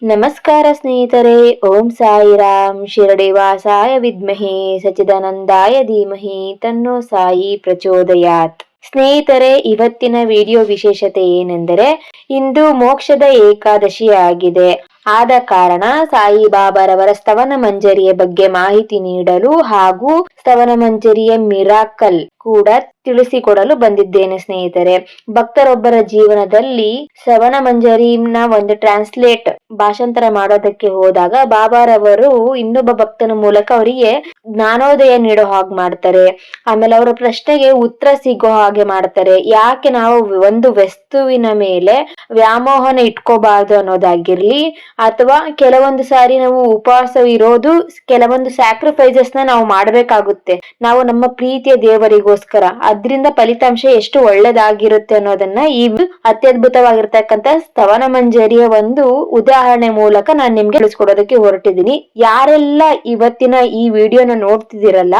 ನಮಸ್ಕಾರ ಸ್ನೇಹಿತರೆ. ಓಂ ಸಾಯಿರಾಮ್. ಶಿರಡಿ ವಾಸಾಯ ವಿದ್ಮಹೆ ಸಚಿದಾನಂದಾಯ ಧೀಮಹಿ ತನ್ನೋ ಸಾಯಿ ಪ್ರಚೋದಯಾತ್. ಸ್ನೇಹಿತರೆ, ಇವತ್ತಿನ ವಿಡಿಯೋ ವಿಶೇಷತೆ ಏನೆಂದರೆ, ಇಂದು ಮೋಕ್ಷದ ಏಕಾದಶಿ ಆಗಿದೆ. ಆದ ಕಾರಣ ಸಾಯಿಬಾಬಾರವರ ಸ್ತವನ ಮಂಜರಿಯ ಬಗ್ಗೆ ಮಾಹಿತಿ ನೀಡಲು ಹಾಗೂ ಸ್ತವನ ಮಂಜರಿಯ ಮಿರಾಕಲ್ ಕೂಡ ತಿಳಿಸಿಕೊಡಲು ಬಂದಿದ್ದೇನೆ ಸ್ನೇಹಿತರೆ. ಭಕ್ತರೊಬ್ಬರ ಜೀವನದಲ್ಲಿ ಶ್ರವಣ ಮಂಜರಿನ ಒಂದು ಟ್ರಾನ್ಸ್ಲೇಟ್ ಭಾಷಾಂತರ ಮಾಡೋದಕ್ಕೆ ಹೋದಾಗ ಬಾಬಾರವರು ಇನ್ನೊಬ್ಬ ಭಕ್ತನ ಮೂಲಕ ಅವರಿಗೆ ಜ್ಞಾನೋದಯ ನೀಡೋ ಹಾಗೆ ಮಾಡ್ತಾರೆ. ಆಮೇಲೆ ಅವರ ಪ್ರಶ್ನೆಗೆ ಉತ್ತರ ಸಿಗೋ ಹಾಗೆ ಮಾಡ್ತಾರೆ. ಯಾಕೆ ನಾವು ಒಂದು ವಸ್ತುವಿನ ಮೇಲೆ ವ್ಯಾಮೋಹನ ಇಟ್ಕೋಬಾರ್ದು ಅನ್ನೋದಾಗಿರ್ಲಿ, ಅಥವಾ ಕೆಲವೊಂದು ಸಾರಿ ನಾವು ಉಪವಾಸ ಇರೋದು ಕೆಲವೊಂದು ಸ್ಯಾಕ್ರಿಫೈಸಸ್ ನಾವು ಮಾಡ್ಬೇಕಾಗುತ್ತೆ ನಾವು ನಮ್ಮ ಪ್ರೀತಿಯ ದೇವರಿಗೋಸ್ಕರ. ಅದ್ರಿಂದ ಫಲಿತಾಂಶ ಎಷ್ಟು ಒಳ್ಳೇದಾಗಿರುತ್ತೆ ಅನ್ನೋದನ್ನ ಈ ಅತ್ಯದ್ಭುತವಾಗಿರ್ತಕ್ಕಂಥ ಸ್ತವನ ಮಂಜರಿಯ ಒಂದು ಉದಾಹರಣೆ ಮೂಲಕ ನಾನು ನಿಮ್ಗೆ ತಿಳಿಸ್ಕೊಡೋದಕ್ಕೆ ಹೊರಟಿದ್ದೀನಿ. ಯಾರೆಲ್ಲ ಇವತ್ತಿನ ಈ ವಿಡಿಯೋನ ನೋಡ್ತಿದ್ದೀರಲ್ಲ,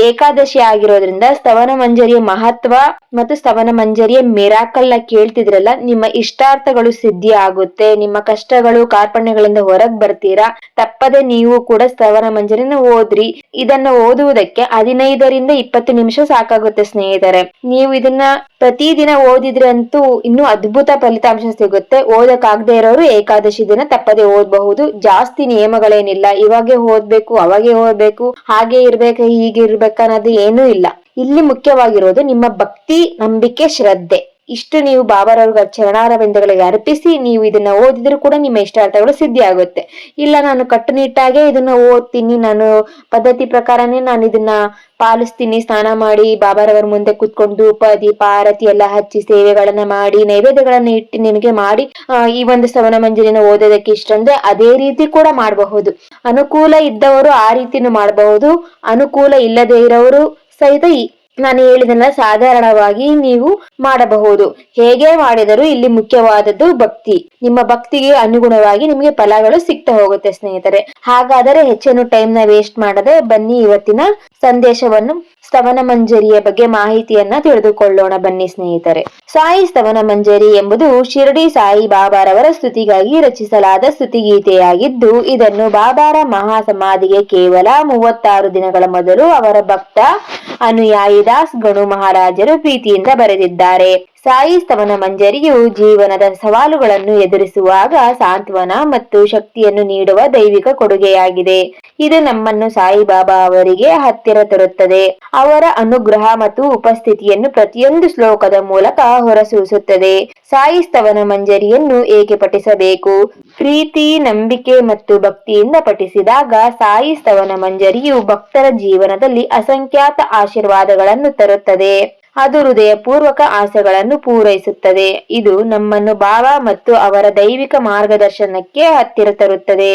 ಏಕಾದಶಿ ಆಗಿರೋದ್ರಿಂದ ಸ್ತವನ ಮಂಜರಿಯ ಮಹತ್ವ ಮತ್ತು ಸ್ತವನ ಮಂಜರಿಯ ಮಿರಾಕಲ್ ನ ಕೇಳ್ತಿದ್ರಲ್ಲ, ನಿಮ್ಮ ಇಷ್ಟಾರ್ಥಗಳು ಸಿದ್ಧಿ ಆಗುತ್ತೆ. ನಿಮ್ಮ ಕಷ್ಟಗಳು ಕಾರ್ಪಣ್ಯಗಳಿಂದ ಹೊರಗ್ ಬರ್ತೀರಾ. ತಪ್ಪದೆ ನೀವು ಕೂಡ ಸ್ತವನ ಮಂಜರಿನ ಓದ್ರಿ. ಇದನ್ನ ಓದುವುದಕ್ಕೆ 15-20 ನಿಮಿಷ ಸಾಕಾಗುತ್ತೆ ಸ್ನೇಹಿತರೆ. ನೀವು ಇದನ್ನ ಪ್ರತಿದಿನ ಓದಿದ್ರೆ ಅಂತೂ ಇನ್ನೂ ಅದ್ಭುತ ಫಲಿತಾಂಶ ಸಿಗುತ್ತೆ. ಓದಕ್ಕಾಗದೆ ಇರೋರು ಏಕಾದಶಿ ದಿನ ತಪ್ಪದೆ ಓದಬಹುದು. ಜಾಸ್ತಿ ನಿಯಮಗಳೇನಿಲ್ಲ, ಇವಾಗೆ ಓದ್ಬೇಕು ಅವಾಗೆ ಓದ್ಬೇಕು, ಹಾಗೆ ಇರ್ಬೇಕು ಹೀಗೆ ಇರ್ಬೇಕು ಅನ್ನೋದು ಏನೂ ಇಲ್ಲ. ಇಲ್ಲಿ ಮುಖ್ಯವಾಗಿರೋದು ನಿಮ್ಮ ಭಕ್ತಿ, ನಂಬಿಕೆ, ಶ್ರದ್ಧೆ. ಇಷ್ಟು ನೀವು ಬಾಬಾರವ್ರ ಚರಣಾರವಿಂದಗಳಿಗೆ ಅರ್ಪಿಸಿ ನೀವು ಇದನ್ನ ಓದಿದ್ರು ಕೂಡ ನಿಮ್ಮ ಇಷ್ಟಾರ್ಥಗಳು ಸಿದ್ಧಿ ಆಗುತ್ತೆ. ಇಲ್ಲ, ನಾನು ಕಟ್ಟುನಿಟ್ಟಾಗೆ ಇದನ್ನ ಓದ್ತೀನಿ, ನಾನು ಪದ್ಧತಿ ಪ್ರಕಾರನೇ ನಾನು ಇದನ್ನ ಪಾಲಿಸ್ತೀನಿ, ಸ್ನಾನ ಮಾಡಿ ಬಾಬಾರವರ ಮುಂದೆ ಕುತ್ಕೊಂಡು ಧೂಪ ದೀಪ ಆರತಿ ಎಲ್ಲ ಹಚ್ಚಿ ಸೇವೆಗಳನ್ನ ಮಾಡಿ ನೈವೇದ್ಯಗಳನ್ನ ಇಟ್ಟು ನಿಮಗೆ ಮಾಡಿ ಈ ಒಂದು ಸ್ತವನ ಮಂಜರಿನ ಓದೋದಕ್ಕೆ ಇಷ್ಟ ಅಂದ್ರೆ ಅದೇ ರೀತಿ ಕೂಡ ಮಾಡಬಹುದು. ಅನುಕೂಲ ಇದ್ದವರು ಆ ರೀತಿನೂ ಮಾಡಬಹುದು, ಅನುಕೂಲ ಇಲ್ಲದೆ ಇರೋರು ಸಹಿತ ನಾನು ಹೇಳಿದನ್ನ ಸಾಧಾರಣವಾಗಿ ನೀವು ಮಾಡಬಹುದು. ಹೇಗೆ ಮಾಡಿದರೂ ಇಲ್ಲಿ ಮುಖ್ಯವಾದದ್ದು ಭಕ್ತಿ. ನಿಮ್ಮ ಭಕ್ತಿಗೆ ಅನುಗುಣವಾಗಿ ನಿಮಗೆ ಫಲಗಳು ಸಿಗ್ತಾ ಹೋಗುತ್ತೆ ಸ್ನೇಹಿತರೆ. ಹಾಗಾದರೆ ಹೆಚ್ಚೇನು ಟೈಮ್ ನ ವೇಸ್ಟ್ ಮಾಡದೆ ಬನ್ನಿ ಇವತ್ತಿನ ಸಂದೇಶವನ್ನು, ಸ್ತವನ ಮಂಜರಿಯ ಬಗ್ಗೆ ಮಾಹಿತಿಯನ್ನ ತಿಳಿದುಕೊಳ್ಳೋಣ ಬನ್ನಿ ಸ್ನೇಹಿತರೆ. ಸಾಯಿ ಸ್ತವನ ಮಂಜರಿ ಎಂಬುದು ಶಿರಡಿ ಸಾಯಿ ಬಾಬಾರವರ ಸ್ತುತಿಗಾಗಿ ರಚಿಸಲಾದ ಸ್ತುತಿಗೀತೆಯಾಗಿದ್ದು, ಇದನ್ನು ಬಾಬಾರ ಮಹಾ ಸಮಾಧಿಗೆ ಕೇವಲ 36 ದಿನಗಳ ಮೊದಲು ಅವರ ಭಕ್ತ ಅನುಯಾಯಿ ದಾಸ್ ಗಣು ಮಹಾರಾಜರು ಪ್ರೀತಿಯಿಂದ ಬರೆದಿದ್ದಾರೆ. ಸಾಯಿ ಸ್ತವನ ಮಂಜರಿಯು ಜೀವನದ ಸವಾಲುಗಳನ್ನು ಎದುರಿಸುವಾಗ ಸಾಂತ್ವನ ಮತ್ತು ಶಕ್ತಿಯನ್ನು ನೀಡುವ ದೈವಿಕ ಕೊಡುಗೆಯಾಗಿದೆ. ಇದು ನಮ್ಮನ್ನು ಸಾಯಿಬಾಬಾ ಅವರಿಗೆ ಹತ್ತಿರ ತರುತ್ತದೆ. ಅವರ ಅನುಗ್ರಹ ಮತ್ತು ಉಪಸ್ಥಿತಿಯನ್ನು ಪ್ರತಿಯೊಂದು ಶ್ಲೋಕದ ಮೂಲಕ ಹೊರಸೂಸುತ್ತದೆ. ಸಾಯಿ ಸ್ತವನ ಮಂಜರಿಯನ್ನು ಏಕೆ ಪಠಿಸಬೇಕು? ಪ್ರೀತಿ, ನಂಬಿಕೆ ಮತ್ತು ಭಕ್ತಿಯಿಂದ ಪಠಿಸಿದಾಗ ಸಾಯಿ ಸ್ತವನ ಮಂಜರಿಯು ಭಕ್ತರ ಜೀವನದಲ್ಲಿ ಅಸಂಖ್ಯಾತ ಆಶೀರ್ವಾದಗಳನ್ನು ತರುತ್ತದೆ. ಅದು ಹೃದಯ ಪೂರ್ವಕ ಆಸೆಗಳನ್ನು ಪೂರೈಸುತ್ತದೆ. ಇದು ನಮ್ಮನ್ನು ಬಾಬಾ ಮತ್ತು ಅವರ ದೈವಿಕ ಮಾರ್ಗದರ್ಶನಕ್ಕೆ ಹತ್ತಿರ ತರುತ್ತದೆ.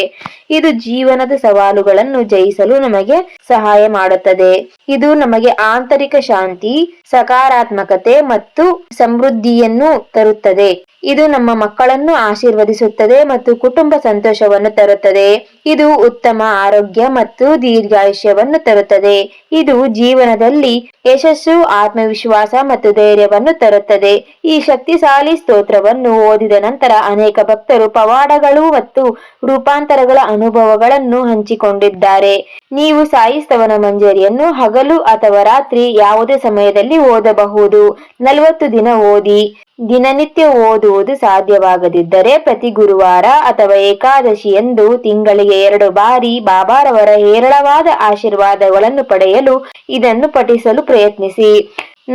ಇದು ಜೀವನದ ಸವಾಲುಗಳನ್ನು ಜಯಿಸಲು ನಮಗೆ ಸಹಾಯ ಮಾಡುತ್ತದೆ. ಇದು ನಮಗೆ ಆಂತರಿಕ ಶಾಂತಿ, ಸಕಾರಾತ್ಮಕತೆ ಮತ್ತು ಸಮೃದ್ಧಿಯನ್ನು ತರುತ್ತದೆ. ಇದು ನಮ್ಮ ಮಕ್ಕಳನ್ನು ಆಶೀರ್ವದಿಸುತ್ತದೆ ಮತ್ತು ಕುಟುಂಬ ಸಂತೋಷವನ್ನು ತರುತ್ತದೆ. ಇದು ಉತ್ತಮ ಆರೋಗ್ಯ ಮತ್ತು ದೀರ್ಘಾಯುಷ್ಯವನ್ನು ತರುತ್ತದೆ. ಇದು ಜೀವನದಲ್ಲಿ ಯಶಸ್ಸು, ಆತ್ಮವಿಶ್ವಾಸ ಮತ್ತು ಧೈರ್ಯವನ್ನು ತರುತ್ತದೆ. ಈ ಶಕ್ತಿಶಾಲಿ ಸ್ತೋತ್ರವನ್ನು ಓದಿದ ನಂತರ ಅನೇಕ ಭಕ್ತರು ಪವಾಡಗಳು ಮತ್ತು ರೂಪಾಂತರಗಳ ಅನುಭವಗಳನ್ನು ಹಂಚಿಕೊಂಡಿದ್ದಾರೆ. ನೀವು ಸಾಯಿ ಸ್ತವನ ಮಂಜರಿಯನ್ನು ಹಗಲು ಅಥವಾ ರಾತ್ರಿ ಯಾವುದೇ ಸಮಯದಲ್ಲಿ ಓದಬಹುದು. 40 ದಿನ ಓದಿ. ದಿನನಿತ್ಯ ಓದುವುದು ಸಾಧ್ಯವಾಗದಿದ್ದರೆ ಪ್ರತಿ ಗುರುವಾರ ಅಥವಾ ಏಕಾದಶಿಯಂದು ತಿಂಗಳಿಗೆ 2 ಬಾರಿ ಬಾಬಾರವರ ಹೇರಳವಾದ ಆಶೀರ್ವಾದಗಳನ್ನು ಪಡೆಯಲು ಇದನ್ನು ಪಠಿಸಲು ಪ್ರಯತ್ನಿಸಿ.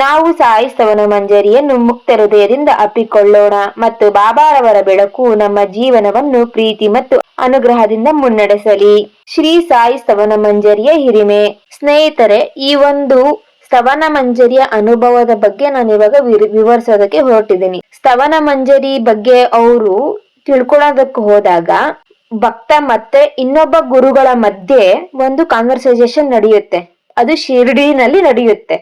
ನಾವು ಸಾಯಿ ಸ್ತವನ ಮಂಜರಿಯನ್ನು ಮುಕ್ತ ಹೃದಯದಿಂದ ಅಪ್ಪಿಕೊಳ್ಳೋಣ ಮತ್ತು ಬಾಬಾರವರ ಬೆಳಕು ನಮ್ಮ ಜೀವನವನ್ನು ಪ್ರೀತಿ ಮತ್ತು ಅನುಗ್ರಹದಿಂದ ಮುನ್ನಡೆಸಲಿ. ಶ್ರೀ ಸಾಯಿ ಸ್ತವನ ಮಂಜರಿಯ ಹಿರಿಮೆ. ಸ್ನೇಹಿತರೆ, ಈ ಒಂದು ಸ್ತವನ ಮಂಜರಿಯ ಅನುಭವದ ಬಗ್ಗೆ ನಾನು ಇವಾಗ ವಿವರಿಸೋದಕ್ಕೆ ಹೊರಟಿದ್ದೀನಿ. ಸ್ತವನ ಮಂಜರಿ ಬಗ್ಗೆ ಅವರು ತಿಳ್ಕೊಳ್ಳೋದಕ್ಕೆ ಹೋದಾಗ ಭಕ್ತ ಮತ್ತೆ ಇನ್ನೊಬ್ಬ ಗುರುಗಳ ಮಧ್ಯೆ ಒಂದು ಕಾನ್ವರ್ಸೇಷನ್ ನಡೆಯುತ್ತೆ. ಅದು ಶಿರ್ಡಿನಲ್ಲಿ ನಡೆಯುತ್ತೆ.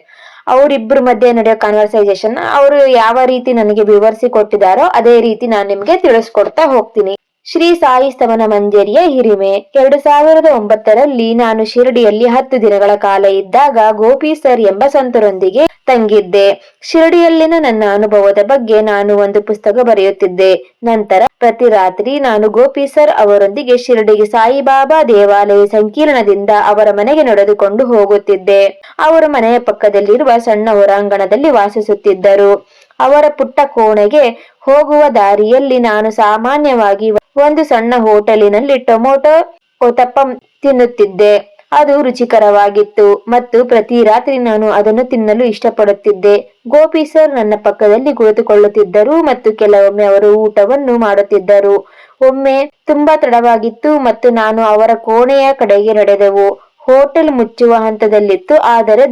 ಅವರಿಬ್ಬರ ಮಧ್ಯೆ ನಡೆಯೋ ಕಾನ್ವರ್ಸೇಷನ್ ಅವರು ಯಾವ ರೀತಿ ನನಗೆ ವಿವರಿಸಿ ಕೊಟ್ಟಿದ್ದಾರೋ ಅದೇ ರೀತಿ ನಾನು ನಿಮ್ಗೆ ತಿಳಿಸ್ಕೊಡ್ತಾ ಹೋಗ್ತೀನಿ. ಶ್ರೀ ಸಾಯಿ ಸ್ತವನ ಮಂಜರಿಯ ಹಿರಿಮೆ. 2009ರಲ್ಲಿ ನಾನು ಶಿರಡಿಯಲ್ಲಿ 10 ದಿನಗಳ ಕಾಲ ಇದ್ದಾಗ ಗೋಪಿ ಸರ್ ಎಂಬ ಸಂತರೊಂದಿಗೆ ತಂಗಿದ್ದೆ. ಶಿರಡಿಯಲ್ಲಿನ ನನ್ನ ಅನುಭವದ ಬಗ್ಗೆ ನಾನು ಒಂದು ಪುಸ್ತಕ ಬರೆಯುತ್ತಿದ್ದೆ. ನಂತರ ಪ್ರತಿ ರಾತ್ರಿ ನಾನು ಗೋಪಿ ಸರ್ ಅವರೊಂದಿಗೆ ಶಿರಡಿಗೆ ಸಾಯಿಬಾಬಾ ದೇವಾಲಯ ಸಂಕೀರ್ಣದಿಂದ ಅವರ ಮನೆಗೆ ನಡೆದುಕೊಂಡು ಹೋಗುತ್ತಿದ್ದೆ. ಅವರು ಮನೆಯ ಪಕ್ಕದಲ್ಲಿರುವ ಸಣ್ಣ ಹೊರಾಂಗಣದಲ್ಲಿ ವಾಸಿಸುತ್ತಿದ್ದರು. ಅವರ ಪುಟ್ಟ ಕೋಣೆಗೆ ಹೋಗುವ ದಾರಿಯಲ್ಲಿ ನಾನು ಸಾಮಾನ್ಯವಾಗಿ ಒಂದು ಸಣ್ಣ ಹೋಟೆಲಿನಲ್ಲಿ ಟೊಮೊಟೊ ಉತ್ತಪ್ಪಂ ತಿನ್ನುತ್ತಿದ್ದೆ. ಅದು ರುಚಿಕರವಾಗಿತ್ತು ಮತ್ತು ಪ್ರತಿ ರಾತ್ರಿ ನಾನು ಅದನ್ನು ತಿನ್ನಲು ಇಷ್ಟಪಡುತ್ತಿದ್ದೆ. ಗೋಪಿ ಸರ್ ನನ್ನ ಪಕ್ಕದಲ್ಲಿ ಕುಳಿತುಕೊಳ್ಳುತ್ತಿದ್ದರು ಮತ್ತು ಕೆಲವೊಮ್ಮೆ ಅವರು ಊಟವನ್ನು ಮಾಡುತ್ತಿದ್ದರು. ಒಮ್ಮೆ ತುಂಬಾ ತಡವಾಗಿತ್ತು ಮತ್ತು ನಾನು ಅವರ ಕೋಣೆಯ ಕಡೆಗೆ ನಡೆದೆವು. ಹೋಟೆಲ್ ಮುಚ್ಚುವ ಹಂತದಲ್ಲಿತ್ತು, ಆದರೆ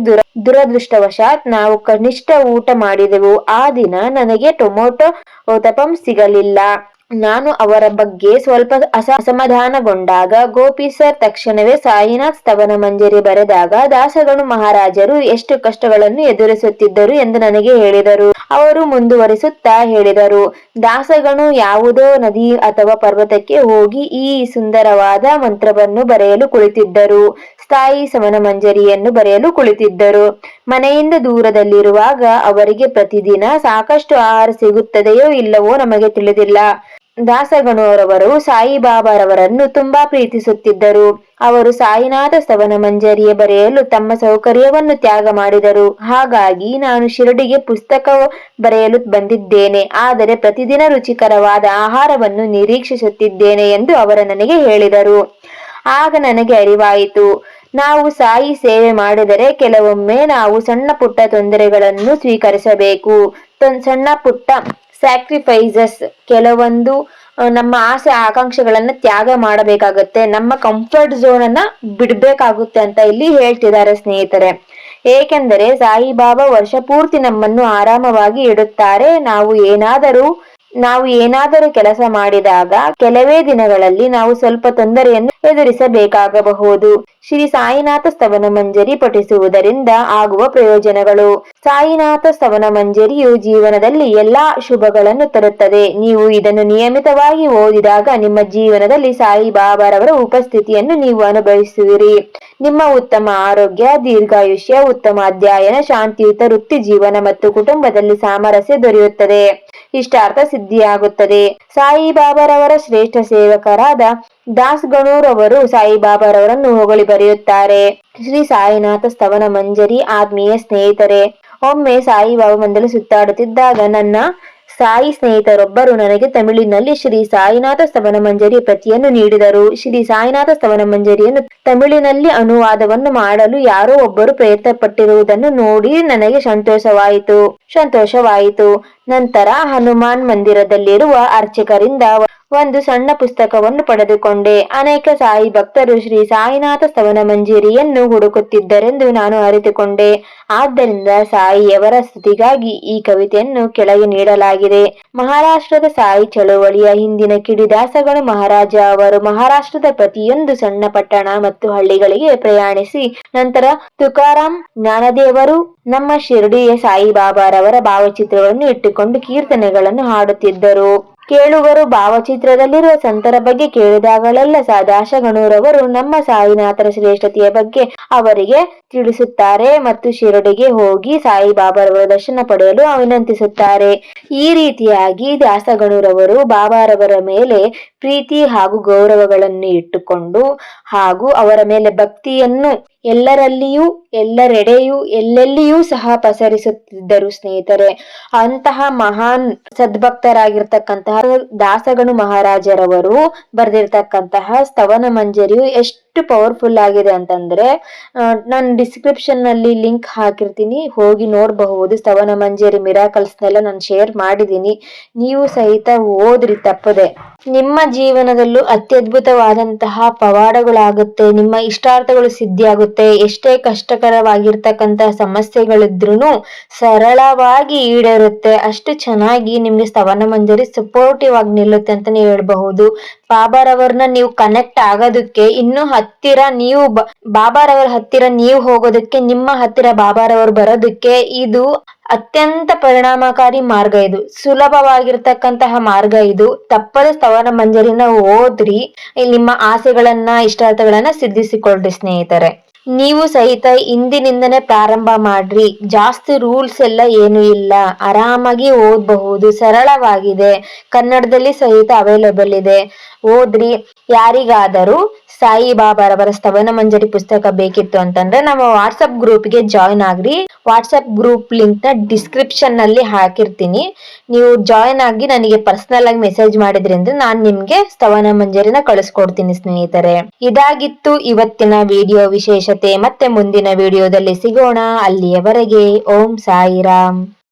ದುರದೃಷ್ಟವಶಾತ್ ನಾವು ಕನಿಷ್ಠ ಊಟ ಮಾಡಿದೆವು. ಆ ದಿನ ನನಗೆ ಟೊಮೊಟೊ ಉತ್ತಪ್ಪಂ ಸಿಗಲಿಲ್ಲ. ನಾನು ಅವರ ಬಗ್ಗೆ ಸ್ವಲ್ಪ ಅಸಮಾಧಾನಗೊಂಡಾಗ ಗೋಪಿ ಸರ್ ತಕ್ಷಣವೇ ಸಾಯಿನಾಥ್ ಸ್ತವನ ಮಂಜರಿ ಬರೆದಾಗ ದಾಸಗಣು ಮಹಾರಾಜರು ಎಷ್ಟು ಕಷ್ಟಗಳನ್ನು ಎದುರಿಸುತ್ತಿದ್ದರು ಎಂದು ನನಗೆ ಹೇಳಿದರು. ಅವರು ಮುಂದುವರಿಸುತ್ತಾ ಹೇಳಿದರು, ದಾಸಗಣು ಯಾವುದೋ ನದಿ ಅಥವಾ ಪರ್ವತಕ್ಕೆ ಹೋಗಿ ಈ ಸುಂದರವಾದ ಮಂತ್ರವನ್ನು ಬರೆಯಲು ಕುಳಿತಿದ್ದರು. ಸ್ಥಾಯಿ ಸ್ತವನ ಮಂಜರಿಯನ್ನು ಬರೆಯಲು ಕುಳಿತಿದ್ದರು. ಮನೆಯಿಂದ ದೂರದಲ್ಲಿರುವಾಗ ಅವರಿಗೆ ಪ್ರತಿದಿನ ಸಾಕಷ್ಟು ಆಹಾರ ಸಿಗುತ್ತದೆಯೋ ಇಲ್ಲವೋ ನಮಗೆ ತಿಳಿದಿಲ್ಲ. ದಾಸಗಣುರವರು ಸಾಯಿಬಾಬಾರವರನ್ನು ತುಂಬಾ ಪ್ರೀತಿಸುತ್ತಿದ್ದರು. ಅವರು ಸಾಯಿನಾಥ ಸ್ತವನ ಮಂಜರಿಯ ಬರೆಯಲು ತಮ್ಮ ಸೌಕರ್ಯವನ್ನು ತ್ಯಾಗ ಮಾಡಿದರು. ಹಾಗಾಗಿ ನಾನು ಶಿರಡಿಗೆ ಪುಸ್ತಕ ಬರೆಯಲು ಬಂದಿದ್ದೇನೆ, ಆದರೆ ಪ್ರತಿದಿನ ರುಚಿಕರವಾದ ಆಹಾರವನ್ನು ನಿರೀಕ್ಷಿಸುತ್ತಿದ್ದೇನೆ ಎಂದು ಅವರು ನನಗೆ ಹೇಳಿದರು. ಆಗ ನನಗೆ ಅರಿವಾಯಿತು, ನಾವು ಸಾಯಿ ಸೇವೆ ಮಾಡಿದರೆ ಕೆಲವೊಮ್ಮೆ ನಾವು ಸಣ್ಣ ಪುಟ್ಟ ತೊಂದರೆಗಳನ್ನು ಸ್ವೀಕರಿಸಬೇಕು. ಸಣ್ಣ ಪುಟ್ಟ ಸ್ಯಾಕ್ರಿಫೈಸಸ್, ಕೆಲವೊಂದು ನಮ್ಮ ಆಸೆ ಆಕಾಂಕ್ಷೆಗಳನ್ನ ತ್ಯಾಗ ಮಾಡಬೇಕಾಗತ್ತೆ, ನಮ್ಮ ಕಂಫರ್ಟ್ ಝೋನ್ ಅನ್ನ ಬಿಡ್ಬೇಕಾಗುತ್ತೆ ಅಂತ ಇಲ್ಲಿ ಹೇಳ್ತಿದ್ದಾರೆ ಸ್ನೇಹಿತರೆ. ಏಕೆಂದರೆ ಸಾಯಿಬಾಬಾ ವರ್ಷ ಪೂರ್ತಿ ನಮ್ಮನ್ನು ಆರಾಮವಾಗಿ ಇಡುತ್ತಾರೆ. ನಾವು ಏನಾದರೂ ಕೆಲಸ ಮಾಡಿದಾಗ ಕೆಲವೇ ದಿನಗಳಲ್ಲಿ ನಾವು ಸ್ವಲ್ಪ ತೊಂದರೆಯನ್ನು ಎದುರಿಸಬೇಕಾಗಬಹುದು. ಶ್ರೀ ಸಾಯಿನಾಥ ಸ್ತವನ ಮಂಜರಿ ಪಠಿಸುವುದರಿಂದ ಆಗುವ ಪ್ರಯೋಜನಗಳು. ಸಾಯಿನಾಥ ಸ್ತವನ ಮಂಜರಿಯು ಜೀವನದಲ್ಲಿ ಎಲ್ಲಾ ಶುಭಗಳನ್ನು ತರುತ್ತದೆ. ನೀವು ಇದನ್ನು ನಿಯಮಿತವಾಗಿ ಓದಿದಾಗ ನಿಮ್ಮ ಜೀವನದಲ್ಲಿ ಸಾಯಿಬಾಬಾರವರ ಉಪಸ್ಥಿತಿಯನ್ನು ನೀವು ಅನುಭವಿಸುವಿರಿ. ನಿಮ್ಮ ಉತ್ತಮ ಆರೋಗ್ಯ, ದೀರ್ಘಾಯುಷ್ಯ, ಉತ್ತಮ ಅಧ್ಯಯನ, ಶಾಂತಿಯುತ ವೃತ್ತಿ ಜೀವನ ಮತ್ತು ಕುಟುಂಬದಲ್ಲಿ ಸಾಮರಸ್ಯ ದೊರೆಯುತ್ತದೆ. ಇಷ್ಟಾರ್ಥ ಸಿದ್ಧಿಯಾಗುತ್ತದೆ. ಸಾಯಿಬಾಬಾರವರ ಶ್ರೇಷ್ಠ ಸೇವಕರಾದ ದಾಸಗಣುರವರು ಸಾಯಿಬಾಬಾರವರನ್ನು ಹೊಗಳಿ ಬರೆಯುತ್ತಾರೆ. ಶ್ರೀ ಸಾಯಿನಾಥ ಸ್ತವನ ಮಂಜರಿ. ಆತ್ಮೀಯ ಸ್ನೇಹಿತರೆ, ಒಮ್ಮೆ ಸಾಯಿಬಾಬಾ ಮಂದಿರ ಸುತ್ತಾಡುತ್ತಿದ್ದಾಗ ನನ್ನ ಸಾಯಿ ಸ್ನೇಹಿತರೊಬ್ಬರು ನನಗೆ ತಮಿಳಿನಲ್ಲಿ ಶ್ರೀ ಸಾಯಿನಾಥ ಸ್ತವನ ಮಂಜರಿ ಪ್ರತಿಯನ್ನು ನೀಡಿದರು. ಶ್ರೀ ಸಾಯಿನಾಥ ಸ್ತವನ ಮಂಜರಿಯನ್ನು ತಮಿಳಿನಲ್ಲಿ ಅನುವಾದವನ್ನು ಮಾಡಲು ಯಾರೋ ಒಬ್ಬರು ಪ್ರಯತ್ನ ಪಟ್ಟಿರುವುದನ್ನು ನೋಡಿ ನನಗೆ ಸಂತೋಷವಾಯಿತು. ನಂತರ ಹನುಮಾನ್ ಮಂದಿರದಲ್ಲಿರುವ ಅರ್ಚಕರಿಂದ ಒಂದು ಸಣ್ಣ ಪುಸ್ತಕವನ್ನು ಪಡೆದುಕೊಂಡೆ. ಅನೇಕ ಸಾಯಿ ಭಕ್ತರು ಶ್ರೀ ಸಾಯಿನಾಥ ಸ್ತವನ ಮಂಜರಿಯನ್ನು ಹುಡುಕುತ್ತಿದ್ದರೆಂದು ನಾನು ಅರಿತುಕೊಂಡೆ. ಆದ್ದರಿಂದ ಸಾಯಿಯವರ ಸ್ತುತಿಗಾಗಿ ಈ ಕವಿತೆಯನ್ನು ಕೆಳಗೆ ನೀಡಲಾಗಿದೆ. ಮಹಾರಾಷ್ಟ್ರದ ಸಾಯಿ ಚಳುವಳಿಯ ಹಿಂದಿನ ಕಿಡಿದಾಸಗಣು ಮಹಾರಾಜ ಅವರು ಮಹಾರಾಷ್ಟ್ರದ ಪ್ರತಿಯೊಂದು ಸಣ್ಣ ಪಟ್ಟಣ ಮತ್ತು ಹಳ್ಳಿಗಳಿಗೆ ಪ್ರಯಾಣಿಸಿ ನಂತರ ತುಕಾರಾಂ, ಜ್ಞಾನದೇವರು, ನಮ್ಮ ಶಿರಡಿಯ ಸಾಯಿಬಾಬಾರವರ ಭಾವಚಿತ್ರಗಳನ್ನು ಇಟ್ಟುಕೊಂಡು ಕೀರ್ತನೆಗಳನ್ನು ಹಾಡುತ್ತಿದ್ದರು. ಕೇಳುಗರು ಭಾವಚಿತ್ರದಲ್ಲಿರುವ ಸಂತರ ಬಗ್ಗೆ ಕೇಳಿದಾಗಲೆಲ್ಲ ದಾಸಗಣುರವರು ನಮ್ಮ ಸಾಯಿನಾಥರ ಶ್ರೇಷ್ಠತೆಯ ಬಗ್ಗೆ ಅವರಿಗೆ ತಿಳಿಸುತ್ತಾರೆ ಮತ್ತು ಶಿರಡಿಗೆ ಹೋಗಿ ಸಾಯಿಬಾಬಾರವರ ದರ್ಶನ ಪಡೆಯಲು ವಿನಂತಿಸುತ್ತಾರೆ. ಈ ರೀತಿಯಾಗಿ ದಾಸಗಣುರವರು ಬಾಬಾರವರ ಮೇಲೆ ಪ್ರೀತಿ ಹಾಗೂ ಗೌರವಗಳನ್ನು ಇಟ್ಟುಕೊಂಡು ಹಾಗೂ ಅವರ ಮೇಲೆ ಭಕ್ತಿಯನ್ನು ಎಲ್ಲರಲ್ಲಿಯೂ, ಎಲ್ಲರೆಡೆಯೂ, ಎಲ್ಲೆಲ್ಲಿಯೂ ಸಹ ಪಸರಿಸುತ್ತಿದ್ದರು. ಸ್ನೇಹಿತರೆ, ಅಂತಹ ಮಹಾನ್ ಸದ್ಭಕ್ತರಾಗಿರ್ತಕ್ಕಂತಹ ದಾಸಗಣು ಮಹಾರಾಜರವರು ಬರೆದಿರ್ತಕ್ಕಂತಹ ಸ್ತವನ ಮಂಜರಿಯು ಎಷ್ಟು ಪವರ್ಫುಲ್ ಆಗಿದೆ ಅಂತಂದ್ರೆ ನಾನು ಡಿಸ್ಕ್ರಿಪ್ಷನ್ ನಲ್ಲಿ ಲಿಂಕ್ ಹಾಕಿರ್ತೀನಿ, ಹೋಗಿ ನೋಡಬಹುದು. ಸ್ತವನ ಮಂಜರಿ ಮಿರಾಕಲ್ಸ್ನೆಲ್ಲ ನಾನು ಶೇರ್ ಮಾಡಿದ್ದೀನಿ, ನೀವು ಸಹಿತ ಓದ್ರಿ ತಪ್ಪದೆ. ನಿಮ್ಮ ಜೀವನದಲ್ಲೂ ಅತ್ಯದ್ಭುತವಾದಂತಹ ಪವಾಡಗಳಾಗುತ್ತೆ, ನಿಮ್ಮ ಇಷ್ಟಾರ್ಥಗಳು ಸಿದ್ಧಿಯಾಗುತ್ತೆ. ಎಷ್ಟೇ ಕಷ್ಟಕರವಾಗಿರ್ತಕ್ಕಂತಹ ಸಮಸ್ಯೆಗಳಿದ್ರೂ ಸರಳವಾಗಿ ಈಡೇರುತ್ತೆ. ಅಷ್ಟು ಚೆನ್ನಾಗಿ ನಿಮ್ಗೆ ಸ್ತವನ ಮಂಜರಿ ಸಪೋರ್ಟಿವ್ ಆಗಿ ನಿಲ್ಲುತ್ತೆ ಅಂತಾನೆ ಹೇಳ್ಬಹುದು. ಬಾಬಾರವರನ್ನ ನೀವು ಕನೆಕ್ಟ್ ಆಗೋದಕ್ಕೆ, ಇನ್ನು ಹತ್ತಿರ ನೀವು ಬಾಬಾರವರ ಹತ್ತಿರ ನೀವು ಹೋಗೋದಕ್ಕೆ, ನಿಮ್ಮ ಹತ್ತಿರ ಬಾಬಾರವರು ಬರೋದಕ್ಕೆ ಇದು ಅತ್ಯಂತ ಪರಿಣಾಮಕಾರಿ ಮಾರ್ಗ. ಇದು ಸುಲಭವಾಗಿರ್ತಕ್ಕಂತಹ ಮಾರ್ಗ. ಇದು ತಪ್ಪದೆ ಸ್ತವನ ಮಂಜರಿನ ಓದ್ರಿ, ನಿಮ್ಮ ಆಸೆಗಳನ್ನ ಇಷ್ಟಾರ್ಥಗಳನ್ನ ಸಿದ್ಧಿಸಿಕೊಳ್ಳ್ರಿ ಸ್ನೇಹಿತರೆ. ನೀವು ಸಹಿತ ಇಂದಿನಿಂದನೇ ಪ್ರಾರಂಭ ಮಾಡ್ರಿ. ಜಾಸ್ತಿ ರೂಲ್ಸ್ ಎಲ್ಲ ಏನು ಇಲ್ಲ, ಆರಾಮಾಗಿ ಓದಬಹುದು, ಸರಳವಾಗಿದೆ, ಕನ್ನಡದಲ್ಲಿ ಸಹಿತ ಅವೈಲೇಬಲ್ ಇದೆ. ಓದ್ರಿ. ಯಾರಿಗಾದರೂ ಸಾಯಿಬಾಬಾರವರ ಸ್ತವನ ಮಂಜರಿ ಪುಸ್ತಕ ಬೇಕಿತ್ತು ಅಂತಂದ್ರೆ ನಮ್ಮ ವಾಟ್ಸಪ್ ಗ್ರೂಪ್ಗೆ ಜಾಯ್ನ್ ಆಗ್ರಿ. ವಾಟ್ಸಪ್ ಗ್ರೂಪ್ ಲಿಂಕ್ ನ ಡಿಸ್ಕ್ರಿಪ್ಷನ್ ನಲ್ಲಿ ಹಾಕಿರ್ತೀನಿ. ನೀವು ಜಾಯ್ನ್ ಆಗಿ ನನಗೆ ಪರ್ಸನಲ್ ಆಗಿ ಮೆಸೇಜ್ ಮಾಡಿದ್ರಿ ಅಂದ್ರೆ ನಾನು ನಿಮ್ಗೆ ಸ್ತವನ ಮಂಜರಿನ ಕಳಿಸ್ಕೊಡ್ತೀನಿ ಸ್ನೇಹಿತರೆ. ಇದಾಗಿತ್ತು ಇವತ್ತಿನ ವಿಡಿಯೋ ವಿಶೇಷತೆ. ಮತ್ತೆ ಮುಂದಿನ ವಿಡಿಯೋದಲ್ಲಿ ಸಿಗೋಣ. ಅಲ್ಲಿಯವರೆಗೆ ಓಂ ಸಾಯಿರಾಮ್.